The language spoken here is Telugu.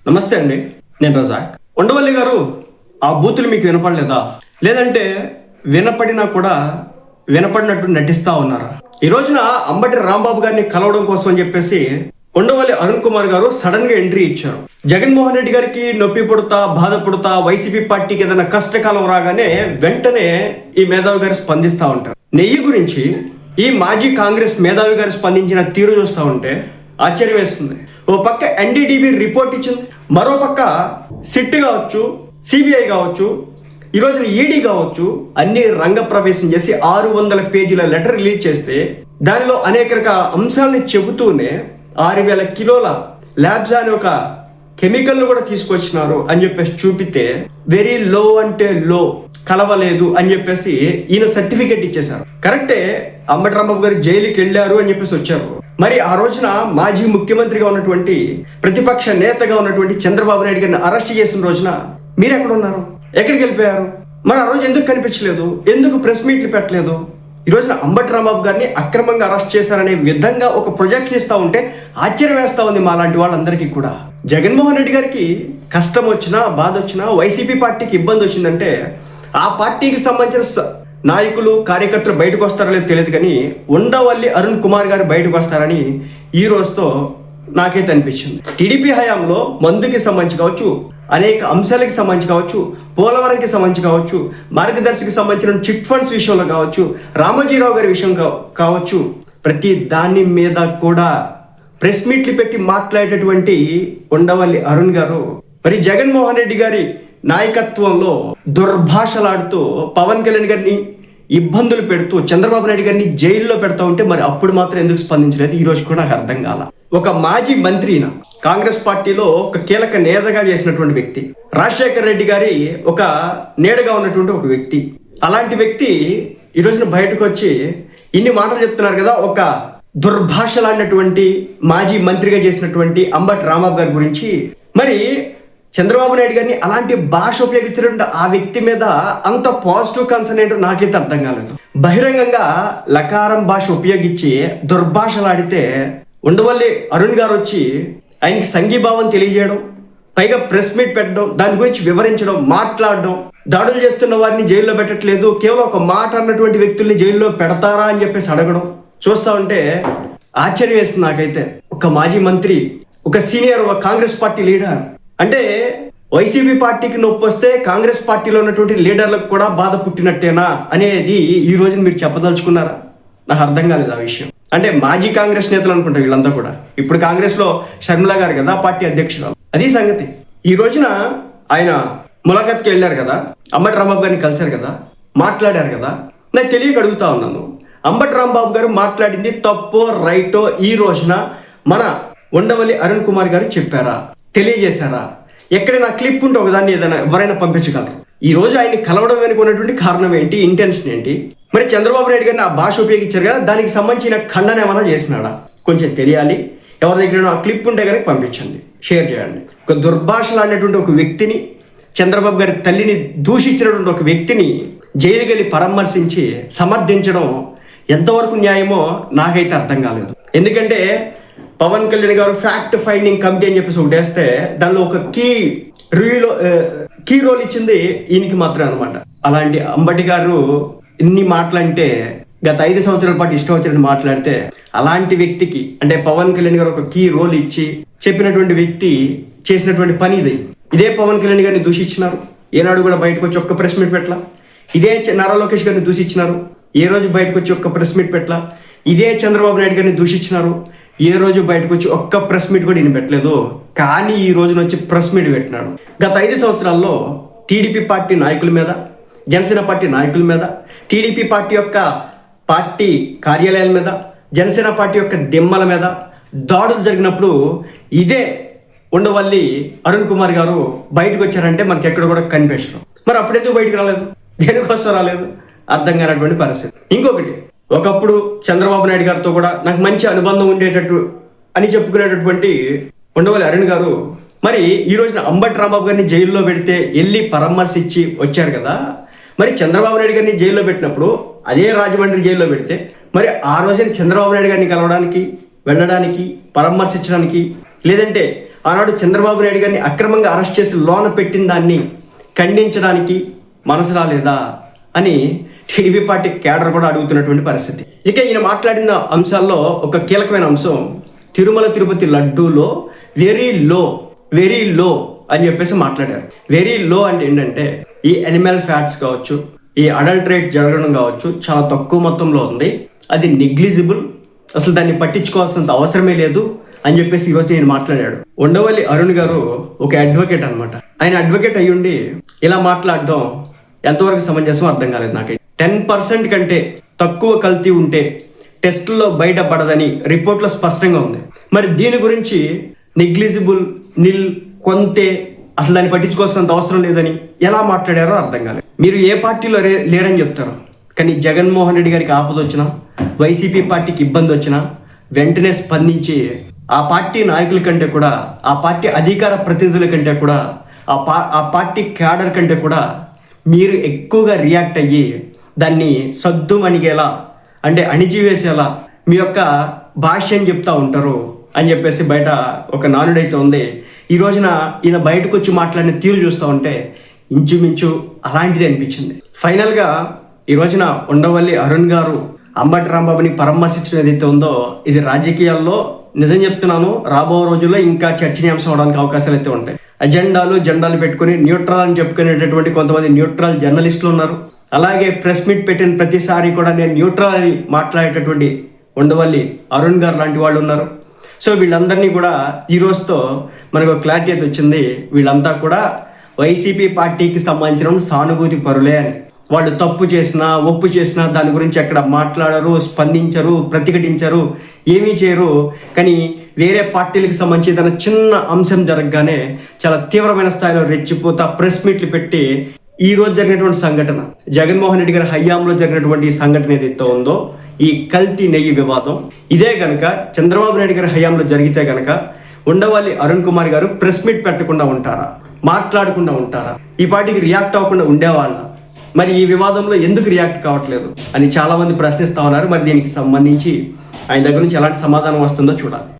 నమస్తే అండి, నేను రజాక్. ఉండవల్లి గారు, ఆ బూతులు మీకు వినపడలేదా? లేదంటే వినపడినా కూడా వినపడినట్టు నటిస్తా ఉన్నారా? ఈ రోజున అంబటి రాంబాబు గారిని కలవడం కోసం అని చెప్పేసి ఉండవల్లి అరుణ్ కుమార్ గారు సడన్ గా ఎంట్రీ ఇచ్చారు. జగన్మోహన్ రెడ్డి గారికి నొప్పి పుడతా బాధపడుతా వైసీపీ పార్టీకి ఏదైనా కష్టకాలం రాగానే వెంటనే ఈ మేధావి గారు స్పందిస్తూ ఉంటారు. నెయ్యి గురించి ఈ మాజీ కాంగ్రెస్ మేధావి గారు స్పందించిన తీరు చూస్తూ ఉంటే ఆశ్చర్యం వేస్తుంది. ఓ పక్క ఎన్డీటీవీ రిపోర్ట్ ఇచ్చింది, మరో పక్క సిట్ కావచ్చు, సిబిఐ కావచ్చు, ఈ రోజున ఈడీ కావచ్చు, అన్ని రంగ ప్రవేశం చేసి 600 పేజీల లెటర్ రిలీజ్ చేస్తే దానిలో అనేక రకాల అంశాలని చెబుతూనే 6000 కిలోల ల్యాబ్స్ అని ఒక కెమికల్ను కూడా తీసుకొచ్చినారు అని చెప్పేసి చూపితే వెరీ లో అంటే లో, కలవలేదు అని చెప్పేసి ఈయన సర్టిఫికెట్ ఇచ్చేశారు. కరెక్టే, అంబటి రాంబాబు గారు జైలుకి వెళ్ళారు అని చెప్పేసి వచ్చారు. మరి ఆ రోజున మాజీ ముఖ్యమంత్రిగా ఉన్నటువంటి ప్రతిపక్ష నేతగా ఉన్నటువంటి చంద్రబాబు నాయుడు గారిని అరెస్ట్ చేసిన రోజున మీరు ఎక్కడ ఉన్నారు? ఎక్కడికి వెళ్ళిపోయారు? మరి ఆ రోజు ఎందుకు కనిపించలేదు? ఎందుకు ప్రెస్ మీట్లు పెట్టలేదు? ఈ రోజున అంబటి రాంబాబు గారిని అక్రమంగా అరెస్ట్ చేశారనే విధంగా ఒక ప్రొజెక్షన్ ఇస్తా ఉంటే ఆశ్చర్యం వేస్తా ఉంది మా లాంటి వాళ్ళందరికీ కూడా. జగన్మోహన్ రెడ్డి గారికి కష్టం వచ్చినా బాధ వచ్చినా, వైసీపీ పార్టీకి ఇబ్బంది వచ్చిందంటే ఆ పార్టీకి సంబంధించిన నాయకులు కార్యకర్తలు బయటకు వస్తారో లేదో తెలియదు, కానీ ఉండవల్లి అరుణ్ కుమార్ గారు బయటకు వస్తారని ఈ రోజుతో నాకైతే అనిపించింది. టీడీపీ హయాంలో మందుకి సంబంధించి కావచ్చు, అనేక అంశాలకి సంబంధించి కావచ్చు, పోలవరంకి సంబంధించి కావచ్చు, మార్గదర్శికి సంబంధించిన చిట్ ఫండ్స్ విషయంలో కావచ్చు, రామోజీరావు గారి విషయం కావచ్చు, ప్రతి దాని మీద కూడా ప్రెస్ మీట్లు పెట్టి మాట్లాడేటటువంటి ఉండవల్లి అరుణ్ గారు మరి జగన్మోహన్ రెడ్డి గారి నాయకత్వంలో దుర్భాషలాడుతూ పవన్ కళ్యాణ్ గారిని ఇబ్బందులు పెడుతూ చంద్రబాబు నాయుడు గారిని జైల్లో పెడతా ఉంటే మరి అప్పుడు మాత్రం ఎందుకు స్పందించలేదు? ఈ రోజు కూడా నాకు అర్థం కాల. ఒక మాజీ మంత్రిన కాంగ్రెస్ పార్టీలో ఒక కీలక నేతగా చేసినటువంటి వ్యక్తి, రాజశేఖర్ రెడ్డి గారి ఒక నీడగా ఉన్నటువంటి ఒక వ్యక్తి, అలాంటి వ్యక్తి ఈ రోజున బయటకు వచ్చి ఇన్ని మాటలు చెప్తున్నారు కదా. ఒక దుర్భాషలాడినటువంటి మాజీ మంత్రిగా చేసినటువంటి అంబటి రాంబాబు గారి గురించి మరి చంద్రబాబు నాయుడు గారిని అలాంటి భాష ఉపయోగించినటువంటి ఆ వ్యక్తి మీద అంత పాజిటివ్ కన్సర్న్ ఏంటో నాకైతే అర్థం కాలేదు. బహిరంగంగా లకారం భాష ఉపయోగించి దుర్భాషలాడితే ఉండవల్లి అరుణ్ గారు వచ్చి ఆయనకి సంఘీభావం తెలియజేయడం, పైగా ప్రెస్ మీట్ పెట్టడం, దాని గురించి వివరించడం, మాట్లాడడం, దాడులు చేస్తున్న వారిని జైల్లో పెట్టట్లేదు, కేవలం ఒక మాట అన్నటువంటి వ్యక్తుల్ని జైల్లో పెడతారా అని చెప్పేసి అడగడం చూస్తా ఉంటే ఆశ్చర్యం వేస్తుంది నాకైతే. ఒక మాజీ మంత్రి, ఒక సీనియర్, ఒక కాంగ్రెస్ పార్టీ లీడర్ అంటే వైసీపీ పార్టీకి నొప్పి వస్తే కాంగ్రెస్ పార్టీలో ఉన్నటువంటి లీడర్లకు కూడా బాధ పుట్టినట్టేనా అనేది ఈ రోజు మీరు చెప్పదలుచుకున్నారా? నాకు అర్థం కాలేదు ఆ విషయం. అంటే మాజీ కాంగ్రెస్ నేతలు అనుకుంటా వీళ్ళంతా కూడా. ఇప్పుడు కాంగ్రెస్లో షర్మిల గారు కదా పార్టీ అధ్యక్షురాలు, అది సంగతి. ఈ రోజున ఆయన ములాఖత్కి వెళ్ళారు కదా, అంబటి రాంబాబు గారిని కలిశారు కదా, మాట్లాడారు కదా. నాకు తెలియక అడుగుతా ఉన్నాను, అంబటి రాంబాబు గారు మాట్లాడింది తప్పో రైటో ఈ రోజున మన ఉండవల్లి అరుణ్ కుమార్ గారు చెప్పారా, తెలియజేశారా? ఎక్కడైనా క్లిప్ ఉంటే ఒకదాన్ని ఏదైనా ఎవరైనా పంపించగలరు. ఈ రోజు ఆయన్ని కలవడం వెనుక ఉన్నటువంటి కారణం ఏంటి, ఇంటెన్షన్ ఏంటి? మరి చంద్రబాబు నాయుడు గారిని ఆ భాష ఉపయోగించారు కదా, దానికి సంబంధించిన ఖండన ఏమైనా చేసినాడా? కొంచెం తెలియాలి. ఎవరి దగ్గర ఆ క్లిప్ ఉంటే కనుక పంపించండి, షేర్ చేయండి. ఒక దుర్భాషలాడినటువంటి ఒక వ్యక్తిని, చంద్రబాబు గారి తల్లిని దూషించినటువంటి ఒక వ్యక్తిని జైలుకి వెళ్ళి పరామర్శించి సమర్థించడం ఎంతవరకు న్యాయమో నాకైతే అర్థం కాలేదు. ఎందుకంటే పవన్ కళ్యాణ్ గారు ఫ్యాక్ట్ ఫైండింగ్ కమిటీ అని చెప్పేసి ఒకటి వేస్తే దానిలో ఒక కీ రోల్ ఇచ్చింది ఈయనకి మాత్రమే అనమాట. అలాంటి అంబటి గారు ఇన్ని మాటలంటే గత 5 సంవత్సరాల పాటు ఇష్టం వచ్చినట్టు మాట్లాడితే, అలాంటి వ్యక్తికి అంటే పవన్ కళ్యాణ్ గారు ఒక కీ రోల్ ఇచ్చి చెప్పినటువంటి వ్యక్తి చేసినటువంటి పని ఇది. ఇదే పవన్ కళ్యాణ్ గారిని దూషించినారు, ఏనాడు కూడా బయటకు వచ్చి ఒక్క ప్రెస్ మీట్ పెట్టలా. ఇదే నారా లోకేష్ గారిని దూషించినారు, ఏ రోజు బయటకు వచ్చి ఒక్క ప్రెస్ మీట్ పెట్టలా. ఇదే చంద్రబాబు నాయుడు గారిని దూషించినారు, ఏ రోజు బయటకు వచ్చి ఒక్క ప్రెస్ మీట్ కూడా ఈయన పెట్టలేదు. కానీ ఈ రోజున వచ్చి ప్రెస్ మీట్ పెట్టినాడు. గత 5 సంవత్సరాల్లో టీడీపీ పార్టీ నాయకుల మీద, జనసేన పార్టీ నాయకుల మీద, టీడీపీ పార్టీ యొక్క పార్టీ కార్యాలయాల మీద, జనసేన పార్టీ యొక్క దిమ్మల మీద దాడులు జరిగినప్పుడు ఇదే ఉండవల్లి అరుణ్ కుమార్ గారు బయటకు వచ్చారంటే మనకి ఎక్కడ కూడా కనిపించడం. మరి అప్పుడెందుకు బయటకు రాలేదు? దేనికోసం రాలేదు? అర్థం కానటువంటి పరిస్థితి. ఇంకొకటి, ఒకప్పుడు చంద్రబాబు నాయుడు గారితో కూడా నాకు మంచి అనుబంధం ఉండేటట్టు అని చెప్పుకునేటటువంటి ఉండవల్లి అరుణ్ గారు మరి ఈ రోజున అంబటి రాంబాబు గారిని జైల్లో పెడితే వెళ్ళి పరామర్శించి వచ్చారు కదా. మరి చంద్రబాబు నాయుడు గారిని జైల్లో పెట్టినప్పుడు అదే రాజమండ్రి జైల్లో పెడితే మరి ఆ రోజున చంద్రబాబు నాయుడు గారిని కలవడానికి, వెళ్ళడానికి, పరామర్శించడానికి, లేదంటే ఆనాడు చంద్రబాబు నాయుడు గారిని అక్రమంగా అరెస్ట్ చేసి లోన పెట్టిన దాన్ని ఖండించడానికి మనసు రాలేదా అని టీడీపీ పార్టీ కేడర్ కూడా అడుగుతున్నటువంటి పరిస్థితి. ఇక ఈయన మాట్లాడిన అంశాల్లో ఒక కీలకమైన అంశం తిరుమల తిరుపతి లడ్డూలో వెరీ లో అని చెప్పేసి మాట్లాడారు. వెరీ లో అంటే ఏంటంటే ఈ అనిమల్ ఫ్యాట్స్ కావచ్చు, ఈ అడల్టరేట్ జరగడం కావచ్చు చాలా తక్కువ మొత్తంలో ఉంది, అది నెగ్లిజిబుల్, అసలు దాన్ని పట్టించుకోవాల్సినంత అవసరమే లేదు అని చెప్పేసి ఈరోజు నేను మాట్లాడాడు. ఉండవల్లి అరుణ్ గారు ఒక అడ్వకేట్ అనమాట. ఆయన అడ్వకేట్ అయ్యుండి ఇలా మాట్లాడడం ఎంతవరకు సమంజసం అర్థం కాలేదు నాకైతే. 10% కంటే తక్కువ కల్తీ ఉంటే టెస్టుల్లో బయటపడదని రిపోర్ట్లో స్పష్టంగా ఉంది. మరి దీని గురించి నెగ్లిజిబుల్, నిల్, కొంతే, అసలు దాన్ని పట్టించుకోవాల్సినంత అవసరం లేదని ఎలా మాట్లాడారో అర్థం కాలేదు. మీరు ఏ పార్టీలో లేరని చెప్తారు, కానీ జగన్మోహన్ రెడ్డి గారికి ఆపద వచ్చినా, వైసీపీ పార్టీకి ఇబ్బంది వచ్చినా వెంటనే స్పందించి ఆ పార్టీ నాయకుల కంటే కూడా, ఆ పార్టీ అధికార ప్రతినిధుల కంటే కూడా, ఆ పార్టీ క్యాడర్ కంటే కూడా మీరు ఎక్కువగా రియాక్ట్ అయ్యి దాన్ని సద్దుమణిగేలా, అంటే అణిచివేసేలా మీ యొక్క భాష్యం చెప్తా ఉంటారు అని చెప్పేసి బయట ఒక నానుడైతే ఉంది. ఈ రోజున ఈయన బయటకు వచ్చి మాట్లాడిన తీరు చూస్తూ ఉంటే ఇంచుమించు అలాంటిది అనిపించింది. ఫైనల్గా ఈ రోజున ఉండవల్లి అరుణ్ గారు అంబటి రాంబాబుని పరామర్శించడం ఏదైతే ఉందో ఇది రాజకీయాల్లో నిజం చెప్తున్నాను, రాబో రోజుల్లో ఇంకా చర్చనీయాంశం అవడానికి అవకాశాలు అయితే ఉంటాయి. జెండాలు పెట్టుకుని న్యూట్రల్ అని చెప్పుకునేటటువంటి కొంతమంది న్యూట్రల్ జర్నలిస్టులు ఉన్నారు. అలాగే ప్రెస్ మీట్ పెట్టిన ప్రతిసారి కూడా నేను న్యూట్రల్ అని మాట్లాడేటటువంటి ఉండవల్లి అరుణ్ గారు లాంటి వాళ్ళు ఉన్నారు. సో వీళ్ళందరినీ కూడా ఈ రోజుతో మనకు క్లారిటీ అయితే వచ్చింది, వీళ్ళంతా కూడా వైసీపీ పార్టీకి సంబంధించిన సానుభూతి పరులే అని. వాళ్ళు తప్పు చేసినా ఒప్పు చేసినా దాని గురించి ఎక్కడ మాట్లాడరు, స్పందించరు, ప్రతిఘటించరు, ఏమీ చేయరు. కానీ వేరే పార్టీలకు సంబంధించి తన చిన్న అంశం జరగగానే చాలా తీవ్రమైన స్థాయిలో రెచ్చిపోతా ప్రెస్ మీట్లు పెట్టి ఈ రోజు జరిగినటువంటి సంఘటన, జగన్మోహన్ రెడ్డి గారి హయాంలో జరిగినటువంటి ఈ సంఘటన ఏదైతే ఉందో ఈ కల్తీ నెయ్యి వివాదం, ఇదే కనుక చంద్రబాబు నాయుడు గారి హయాంలో జరిగితే కనుక ఉండవల్లి అరుణ్ కుమార్ గారు ప్రెస్ మీట్ పెట్టకుండా ఉంటారా, మాట్లాడకుండా ఉంటారా, ఈ పార్టీకి రియాక్ట్ అవ్వకుండా ఉండేవాళ్ళ? మరి ఈ వివాదంలో ఎందుకు రియాక్ట్ కావట్లేదు అని చాలా మంది ప్రశ్నిస్తా ఉన్నారు. మరి దీనికి సంబంధించి ఆయన దగ్గర నుంచి ఎలాంటి సమాధానం వస్తుందో చూడాలి.